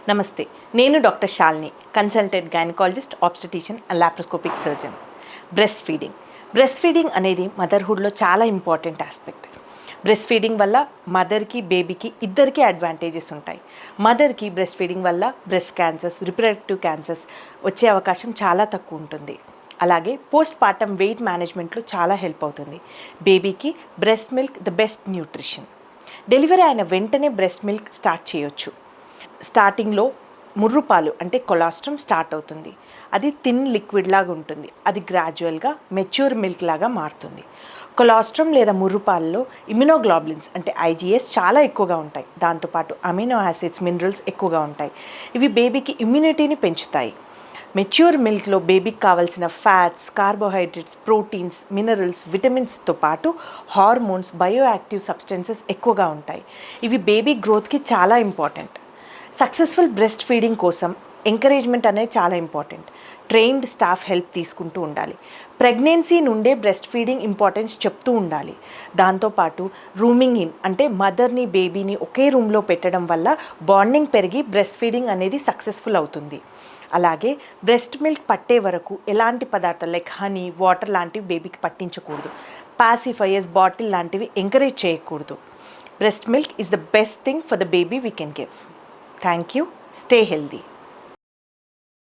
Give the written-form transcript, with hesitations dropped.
నమస్తే, నేను doctor Shalini, consultant gynaecologist, obstetrician and laparoscopic surgeon. Breast feeding అనేది మదర్హుడ్లో చాలా ఇంపార్టెంట్ ఆస్పెక్ట్. బ్రెస్ట్ ఫీడింగ్ వల్ల మదర్కి, బేబీకి ఇద్దరికీ అడ్వాంటేజెస్ ఉంటాయి. మదర్కి బ్రెస్ట్ ఫీడింగ్ వల్ల బ్రెస్ట్ క్యాన్సర్స్, రిప్రొడక్టివ్ క్యాన్సర్స్ వచ్చే అవకాశం చాలా తక్కువ ఉంటుంది. అలాగే పోస్ట్ పార్టమ్ వెయిట్ మేనేజ్మెంట్లో చాలా హెల్ప్ అవుతుంది. బేబీకి breast milk the best nutrition. Delivery అయిన వెంటనే బ్రెస్ట్ మిల్క్ స్టార్ట్ చేయొచ్చు. స్టార్టింగ్లో ముర్రుపాలు అంటే కొలాస్ట్రమ్ స్టార్ట్ అవుతుంది. అది థిన్ లిక్విడ్ లాగా ఉంటుంది. అది గ్రాడ్యువల్గా మెచ్యూర్ మిల్క్ లాగా మారుతుంది. కొలాస్ట్రమ్ లేదా ముర్రుపాలలో ఇమ్యునోగ్లోబులిన్స్ అంటే ఐజిఎస్ చాలా ఎక్కువగా ఉంటాయి. దాంతోపాటు అమినో యాసిడ్స్, మినరల్స్ ఎక్కువగా ఉంటాయి. ఇవి బేబీకి ఇమ్యూనిటీని పెంచుతాయి. మెచ్యూర్ మిల్క్లో బేబీకి కావాల్సిన ఫ్యాట్స్, కార్బోహైడ్రేట్స్, ప్రోటీన్స్, మినరల్స్, విటమిన్స్తో పాటు హార్మోన్స్, బయోయాక్టివ్ సబ్స్టెన్సెస్ ఎక్కువగా ఉంటాయి. ఇవి బేబీ గ్రోత్కి చాలా ఇంపార్టెంట్. సక్సెస్ఫుల్ బ్రెస్ట్ ఫీడింగ్ కోసం ఎంకరేజ్మెంట్ అనేది చాలా ఇంపార్టెంట్. ట్రైన్డ్ స్టాఫ్ హెల్ప్ తీసుకుంటూ ఉండాలి. ప్రెగ్నెన్సీ నుండే బ్రెస్ట్ ఫీడింగ్ ఇంపార్టెన్స్ చెప్తూ ఉండాలి. దాంతోపాటు రూమింగ్ ఇన్ అంటే మదర్ని, బేబీని ఒకే రూమ్లో పెట్టడం వల్ల బాండింగ్ పెరిగి బ్రెస్ట్ ఫీడింగ్ అనేది సక్సెస్ఫుల్ అవుతుంది. అలాగే బ్రెస్ట్ మిల్క్ పట్టే వరకు ఎలాంటి పదార్థాలు లైక్ హనీ, వాటర్ లాంటివి బేబీకి పట్టించకూడదు. పాసిఫైయర్స్, బాటిల్ లాంటివి ఎంకరేజ్ చేయకూడదు. Breast milk is the best thing for the baby we can give. Thank you. Stay healthy.